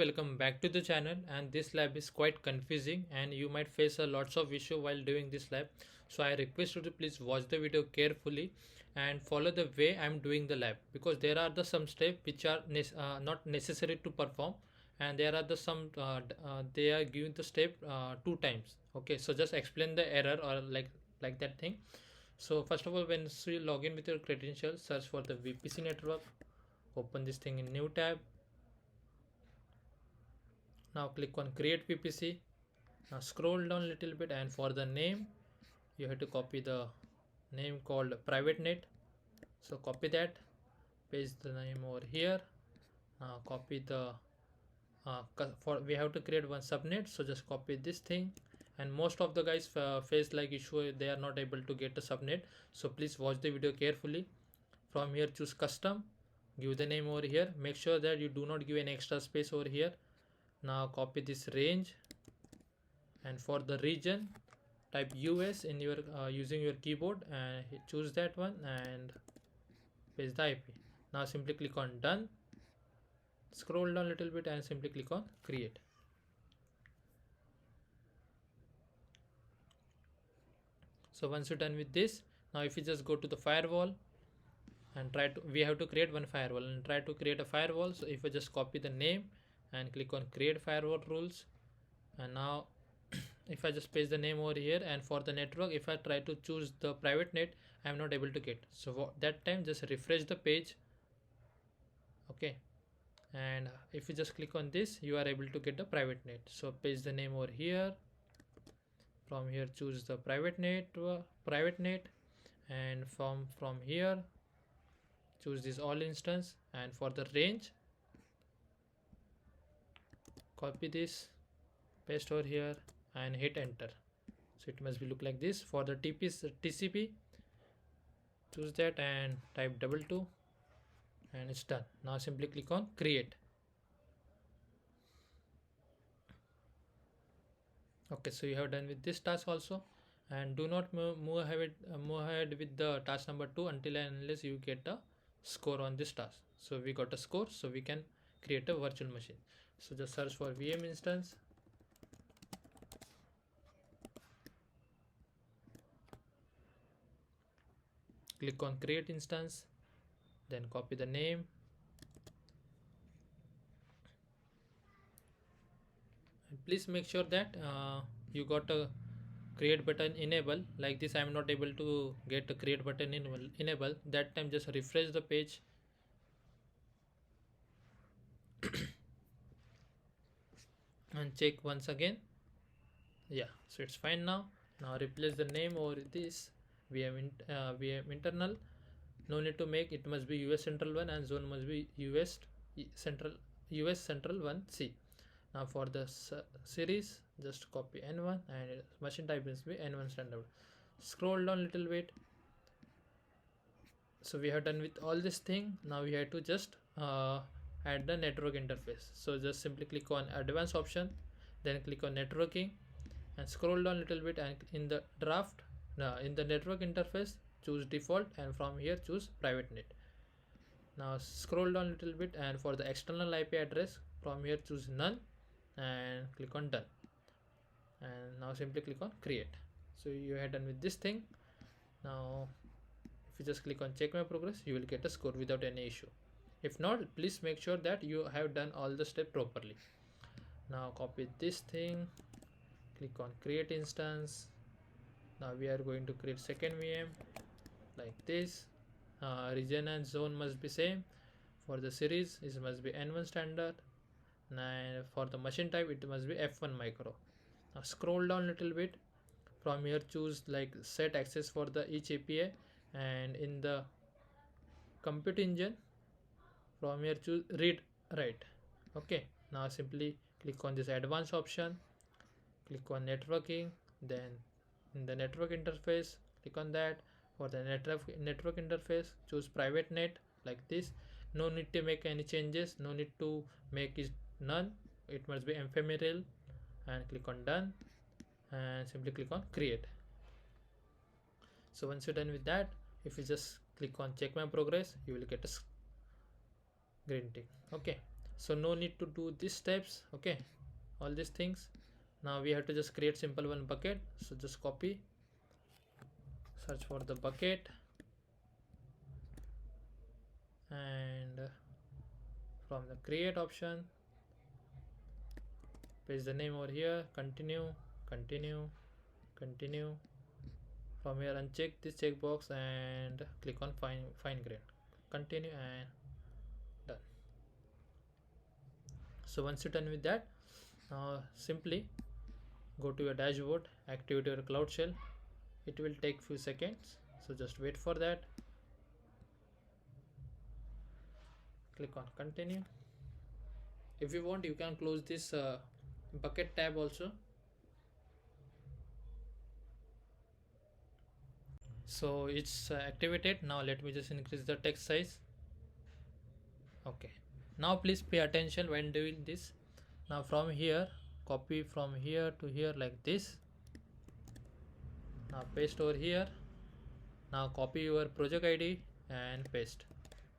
Welcome back to the channel, and this lab is quite confusing and you might face a lots of issue while doing this lab. So I request you to please watch the video carefully and follow the way I'm doing the lab, because there are the some steps which are not necessary to perform, and there are the some they are giving the step two times. Okay, so just explain the error or like that thing. So first of all, when you log in with your credentials, search for the VPC network, open this thing in new tab. Now click on create VPC. Now scroll down a little bit, and for the name you have to copy the name called private net. So copy that, paste the name over here. Copy the for we have to create one subnet, so just copy this thing. And most of the guys face like issue, they are not able to get a subnet, so please watch the video carefully. From here choose custom, give the name over here, make sure that you do not give any extra space over here. Now copy this range, and for the region type US in your using your keyboard, and choose that one and paste the IP. Now simply click on done, scroll down a little bit and simply click on create. So once you're done with this, now if you just go to the firewall and we have to create one firewall and try to create a firewall. So if I just copy the name and click on create firewall rules, and now if I just paste the name over here, and for the network if I try to choose the private net, I am not able to get. So that time just refresh the page. Okay, and if you just click on this, you are able to get the private net. So paste the name over here, from here choose the private net, and from here choose this all instance, and for the range copy this, paste over here and hit enter. So it must be look like this. For the TCP, choose that and type 22, and it's done. Now simply click on create. Okay, so you have done with this task also, and do not move ahead with the task number 2 until and unless you get a score on this task. So we got a score, so we can create a virtual machine. So just search for VM instance, click on create instance, then copy the name, and please make sure that you got a create button enable. Like this I am not able to get a create button enable. That time just refresh the page and check once again. Yeah, so it's fine now. Now replace the name over this VM internal. No need to make, it must be US central 1 and zone must be central US central 1C. Now for the series just copy N1 and machine type must be N1 standard. Scroll down a little bit. So we have done with all this thing. Now we have to just add the network interface. So just simply click on advanced option, then click on networking and scroll down a little bit, and in the draft in the network interface choose default, and from here choose private net. Now scroll down a little bit, and for the external IP address from here choose none and click on done, and now simply click on create. So you are done with this thing. Now if you just click on check my progress, you will get a score without any issue. If not, please make sure that you have done all the steps properly. Now copy this thing, click on create instance. Now we are going to create second VM like this. Region and zone must be same. For the series it must be N1 standard, and for the machine type it must be F1 micro. Now scroll down a little bit. From here choose like set access for the each API, and in the compute engine from here choose read write. Okay, now simply click on this advanced option, click on networking, then in the network interface click on that. For the network interface choose private net like this. No need to make any changes, no need to make it none, it must be ephemeral, and click on done and simply click on create. So once you're done with that, if you just click on check my progress, you will get a green tick. Okay, so no need to do these steps. Okay, all these things. Now we have to just create simple one bucket. So just copy, search for the bucket, and from the create option paste the name over here, continue, continue, continue. From here uncheck this checkbox and click on fine grain, continue, and done. So once you're done with that, now simply go to your dashboard, activate your cloud shell. It will take few seconds, so just wait for that. Click on continue. If you want, you can close this bucket tab also. So it's activated. Now let me just increase the text size. Okay, now please pay attention when doing this. Now from here, copy from here to here like this. Now paste over here. Now copy your project ID and paste.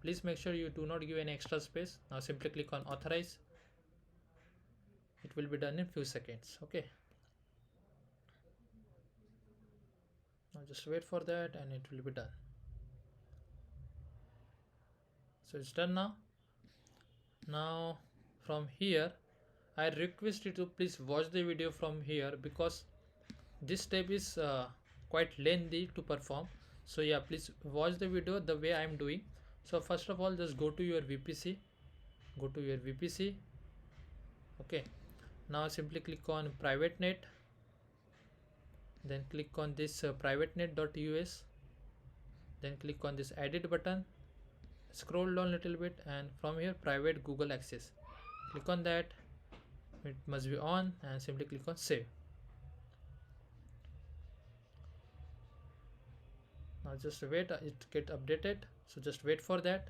Please make sure you do not give any extra space. Now simply click on authorize. It will be done in few seconds. Okay, now just wait for that and it will be done. So it's done now. Now from here, I request you to please watch the video from here, because this step is quite lengthy to perform. So yeah, please watch the video the way I am doing. So first of all, just go to your VPC, go to your VPC. Okay, now simply click on private net, then click on this privatenet.us, then click on this edit button, scroll down a little bit, and from here private Google access, click on that. It must be on, and simply click on save. Now just wait, it get updated, so just wait for that.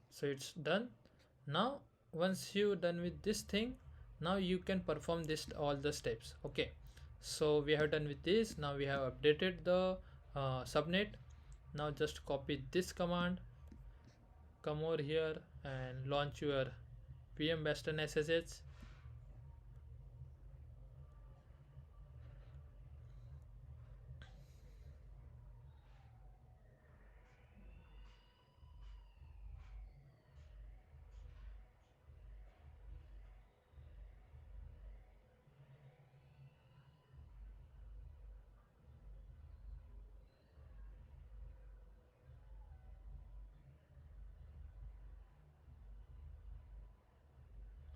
So it's done. Now once you done with this thing, now you can perform this all the steps. Okay, so we have done with this. Now we have updated the subnet. Now just copy this command, come over here and launch your VM Western SSH.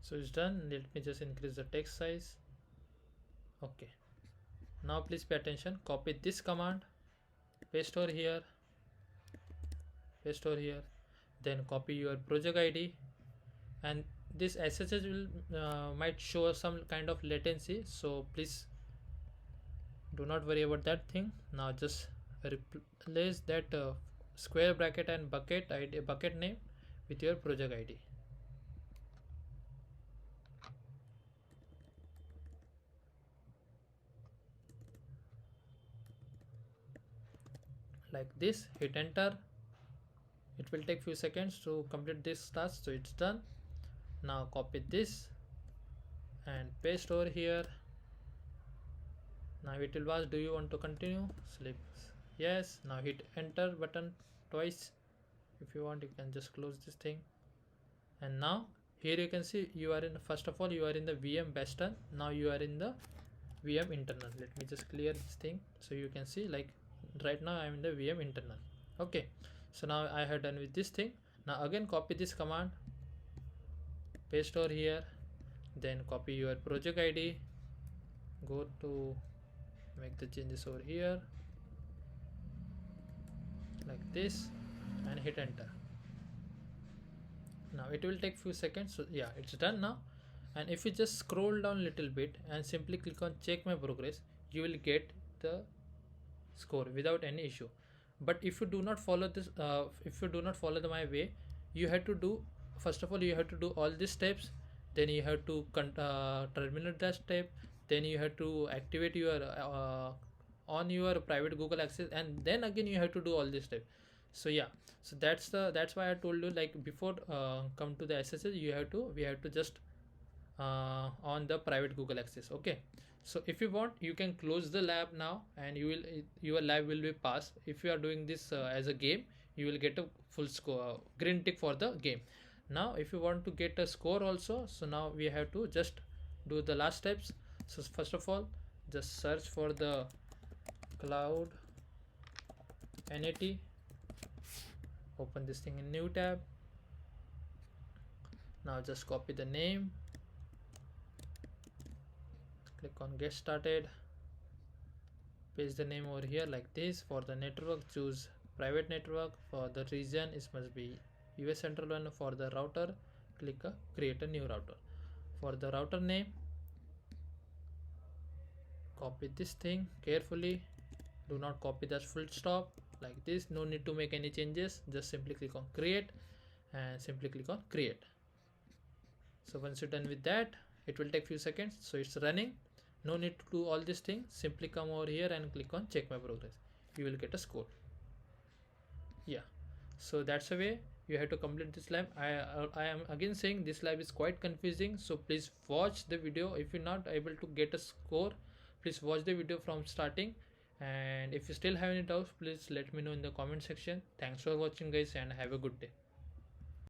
So it's done. Let me just increase the text size. Okay, now please pay attention. Copy this command, paste over here, paste over here, then copy your project ID, and this SSH will might show some kind of latency, so please do not worry about that thing. Now just replace that square bracket and bucket ID, bucket name with your project ID. Like this, hit enter. It will take few seconds to complete this task, so it's done. Now copy this and paste over here. Now it will ask, do you want to continue? Select yes. Now hit enter button twice. If you want, you can just close this thing. And now here you can see you are in, first of all you are in the VM Western. Now you are in the VM internal. Let me just clear this thing so you can see, like right now I am in the VM internal. Okay, so now I have done with this thing. Now again copy this command, paste over here, then copy your project ID, go to make the changes over here like this and hit enter. Now it will take few seconds. So yeah, it's done now. And if you just scroll down a little bit and simply click on check my progress, you will get the score without any issue. But if you do not follow this, if you do not follow my way, you have to do, first of all you have to do all these steps, then you have to terminate that step, then you have to activate your on your private Google access, and then again you have to do all this step. So yeah, so that's why I told you, like, before come to the SSH, we have to just on the private Google access. Okay, so if you want, you can close the lab now, and your lab will be passed. If you are doing this as a game, you will get a full score, green tick for the game. Now if you want to get a score also, so now we have to just do the last steps. So first of all, just search for the cloud NAT, open this thing in new tab. Now just copy the name, click on get started, paste the name over here like this. For the network, choose private network. For the region, it must be US central one. For the router, click create a new router. For the router name, copy this thing carefully, do not copy that full stop like this. No need to make any changes, just simply click on create and simply click on create. So once you're done with that, it will take few seconds. So it's running, no need to do all these things. Simply come over here and click on check my progress, you will get a score. Yeah, so that's the way you have to complete this lab. I am again saying this lab is quite confusing, so please watch the video. If you're not able to get a score, please watch the video from starting, and if you still have any doubts, please let me know in the comment section. Thanks for watching guys, and have a good day.